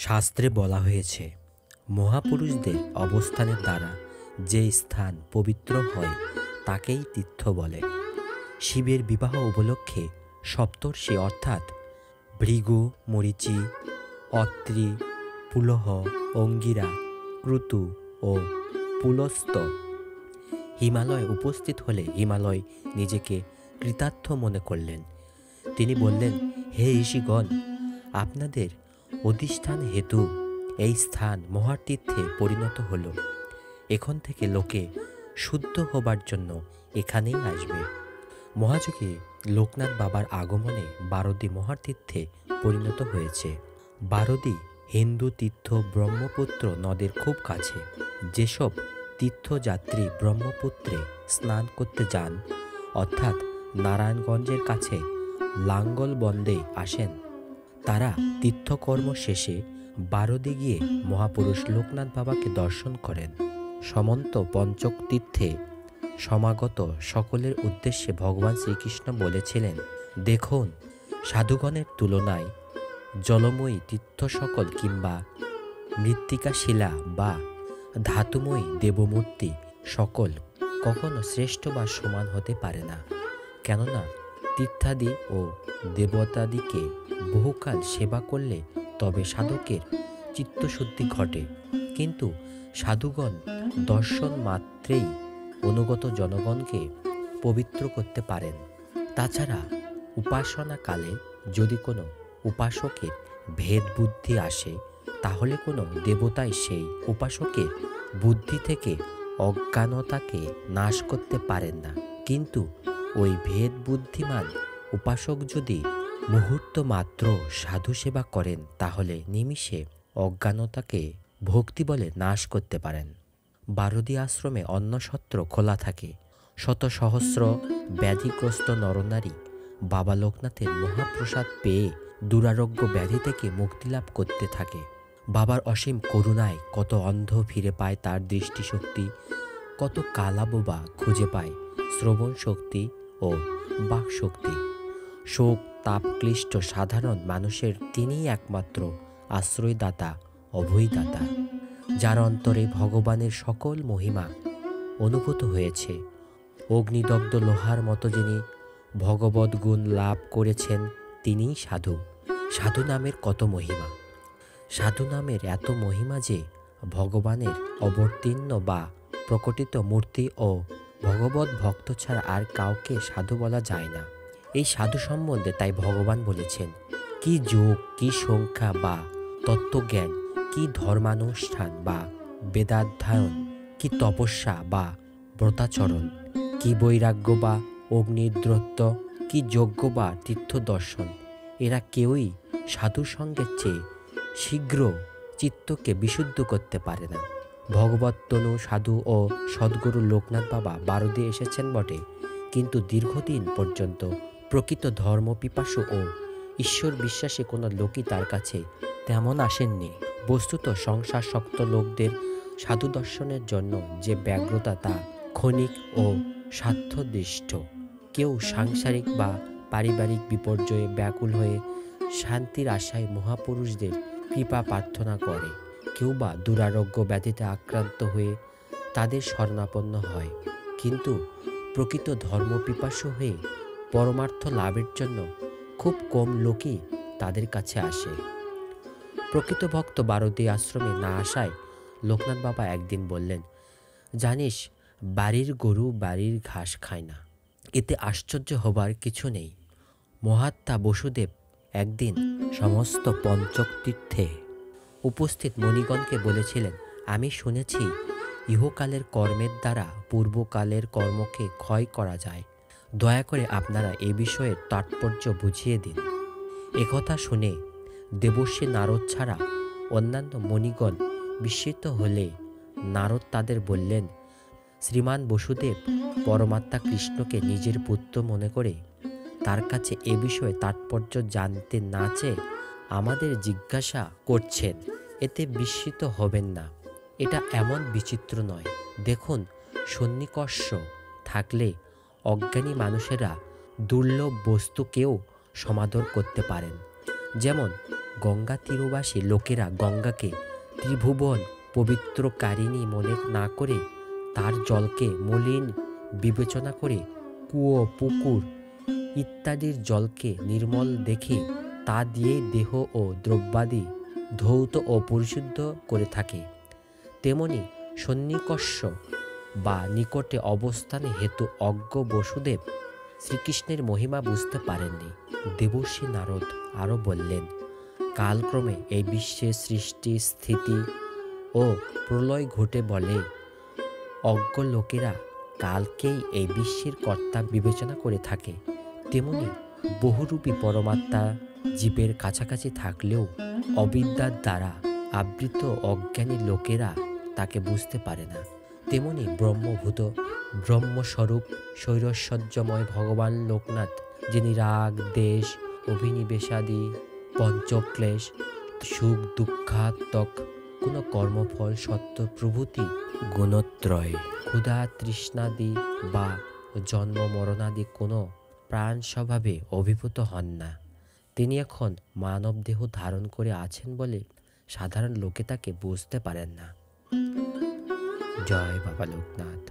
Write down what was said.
শাস্ত্রে বলা হয়েছে, মহাপুরুষদের অবস্থানের দ্বারা যে স্থান পবিত্র হয় তাকেই তীর্থ বলে। শিবের বিবাহ উপলক্ষে সপ্তর্ষি অর্থাৎ ভৃগু, মরীচি, অত্রি, পুলহ, অঙ্গিরা, ক্রতু ও পুলস্ত হিমালয়ে উপস্থিত হলে হিমালয় নিজেকে কৃতার্থ মনে করলেন। তিনি বললেন, হে ঋষিগণ, আপনাদের অধিষ্ঠান হেতু এই স্থান মহাতীর্থে পরিণত হল। এখন থেকে লোকে শুদ্ধ হবার জন্য এখানেই আসবে। মহাযোগী লোকনাথ বাবার আগমনে বারদী মহাতীর্থে পরিণত হয়েছে। বারদী হিন্দু তীর্থ ব্রহ্মপুত্র নদের খুব কাছে। যেসব তীর্থযাত্রী ব্রহ্মপুত্রে স্নান করতে যান, অর্থাৎ নারায়ণগঞ্জের কাছে লাঙ্গলবন্দে আসেন, তারা তীর্থকর্ম শেষে বারদী গিয়ে মহাপুরুষ লোকনাথ বাবাকে দর্শন করেন। সমন্ত পঞ্চক তীর্থে সমাগত সকলের উদ্দেশ্যে ভগবান শ্রীকৃষ্ণ বলেছিলেন, দেখুন, সাধুগণের তুলনায় জলময়ী তীর্থ সকল কিংবা মৃত্তিকা শিলা বা ধাতুময়ী দেবমূর্তি সকল কখনো শ্রেষ্ঠ বা সমান হতে পারে না। কেননা তীর্থাদি ও দেবতাদিকে বহুকাল সেবা করলে তবে সাধকের চিত্তশুদ্ধি ঘটে, কিন্তু সাধুগণ দর্শন মাত্রেই অনুগত জনগণকে পবিত্র করতে পারেন। তাছাড়া উপাসনাকালে যদি কোনো উপাসকের ভেদ বুদ্ধি আসে, তাহলে কোনো দেবতাই সেই উপাসকের বুদ্ধি থেকে অজ্ঞানতাকে নাশ করতে পারেন না। কিন্তু ওই ভেদ বুদ্ধিমান উপাসক যদি মুহূর্ত মাত্র সাধু সেবা করেন, তাহলে নিমিষে অজ্ঞানতাকে ভক্তি বলে নাশ করতে পারেন। বারদী আশ্রমে অন্নসত্র খোলা থাকে। শত সহস্র ব্যাধিগ্রস্ত নরনারী বাবা লোকনাথের মহাপ্রসাদ পেয়ে দুরারোগ্য ব্যাধি থেকে মুক্তিলাভ করতে থাকে। বাবার অসীম করুণায় কত অন্ধ ফিরে পায় তার দৃষ্টিশক্তি, কত কালাবোবা খুঁজে পায় শ্রবণ শক্তি ও বাকশক্তি। শোক তাপক্লিষ্ট সাধারণ মানুষের তিনিই একমাত্র আশ্রয়দাতা, অভয়দাতা, যার অন্তরে ভগবানের সকল মহিমা অনুভূত হয়েছে। অগ্নিদগ্ধ লোহার মতো যিনি ভগবদ্ গুণ লাভ করেছেন, তিনিই সাধু। সাধু নামের কত মহিমা! সাধু নামের এত মহিমা যে ভগবানের অবতীর্ণ বা প্রকটিত মূর্তি ও ভগবৎ ভক্ত ছাড়া আর কাউকে সাধু বলা যায় না। এই সাধু সম্বন্ধে তাই ভগবান বলেছেন, কি যোগ, কি সংখ্যা বা তত্ত্বজ্ঞান, কি ধর্মানুষ্ঠান বা বেদাধ্যয়ন, কি তপস্যা বা ব্রতাচরণ, কি বৈরাগ্য বা অগ্নিদ্রত্ব, কি যজ্ঞ বা তীর্থদর্শন, এরা কেউই সাধুর সঙ্গের চেয়ে শীঘ্র চিত্তকে বিশুদ্ধ করতে পারে না। ভগবত্তনু সাধু ও সদ্গুরু লোকনাথ বাবা বারদী এসেছেন বটে, কিন্তু দীর্ঘদিন পর্যন্ত প্রকৃত ধর্মপিপাসু ও ঈশ্বর বিশ্বাসী কোনো লোকই তার কাছে তেমন আসেননি। বস্তুত সংসারশক্ত লোকদের সাধু দর্শনের জন্য যে ব্যগ্রতা, তা ক্ষণিক ও স্বার্থদৃষ্ট। কেউ সাংসারিক বা পারিবারিক বিপর্যয়ে ব্যাকুল হয়ে শান্তির আশায় মহাপুরুষদের কৃপা প্রার্থনা করে, কেউ বা দুরারোগ্য ব্যাধিতে আক্রান্ত হয়ে তাদের শরণাপন্ন হয়। কিন্তু প্রকৃত ধর্মপিপাসু হয়ে পরমার্থ লাভের জন্য খুব কম লোকই তাদের কাছে আসে। প্রকৃত ভক্ত বারদী আশ্রমে না আসায় লোকনাথ বাবা একদিন বললেন, জানিস, বাড়ির গরু বাড়ির ঘাস খায় না। এতে আশ্চর্য হবার কিছু নেই। মহাত্মা বসুদেব একদিন সমস্ত পঞ্চক তীর্থে উপস্থিত মণিগণকে বলেছিলেন, আমি শুনেছি ইহকালের কর্মের দ্বারা পূর্বকালের কর্মকে ক্ষয় করা যায়। দয়া করে আপনারা এ বিষয়ের তাৎপর্য বুঝিয়ে দিন। একথা শুনে দেবর্ষি নারদ ছাড়া অন্যান্য মণিগণ বিস্মিত হলে নারদ তাদের বললেন, শ্রীমান বসুদেব পরমাত্মা কৃষ্ণকে নিজের পুত্র মনে করে তার কাছে এ বিষয়ে তাৎপর্য জানতে না চেয়ে আমাদের জিজ্ঞাসা করছেন। এতে বিস্মিত হবেন না। এটা এমন বিচিত্র নয়। দেখুন, সন্নিকর্ষ থাকলে অজ্ঞানী মানুষেরা দুর্লভ বস্তুকেও সমাদর করতে পারেন। যেমন গঙ্গা তীরবাসী লোকেরা গঙ্গাকে ত্রিভুবন পবিত্রকারিণী মনে না করে তার জলকে মলিন বিবেচনা করে কুয়ো পুকুর ইত্যাদির জলকে নির্মল দেখে তা দিয়েই দেহ ও দ্রব্যাদি ধৌত ও পরিশুদ্ধ করে থাকে। তেমনি সন্নিকর্ষ বা নিকটে অবস্থানে হেতু অজ্ঞ বসুদেব শ্রীকৃষ্ণের মহিমা বুঝতে পারেননি। দেবর্ষি নারদ আরও বললেন, কালক্রমে এই বিশ্বের সৃষ্টি স্থিতি ও প্রলয় ঘটে বলে অজ্ঞ লোকেরা কালকেই এই বিশ্বের কর্তা বিবেচনা করে থাকে। তেমনি বহুরূপী পরমাত্মা জীবের কাছাকাছি থাকলেও অবিদ্যার দ্বারা আবৃত অজ্ঞানী লোকেরা তাকে বুঝতে পারে না। তেমনি ব্রহ্মভূত ব্রহ্মস্বরূপ শৈরশ্বর্যময় ভগবান লোকনাথ, যিনি রাগ দেশ অভিনিবেশাদি পঞ্চক্লেশ সুখ দুঃখাত্মক কোনো কর্মফল সত্য প্রভৃতি গুণত্রয় ক্ষুধা তৃষ্ণাদি বা জন্ম মরণাদি কোনো প্রাণ স্বভাবে অভিভূত হন না, তিনি এখন মানব দেহ ধারণ করে আছেন বলে সাধারণ লোকে তাকে বুঝতে পারেন না। জয় বাবা লোকনাথ।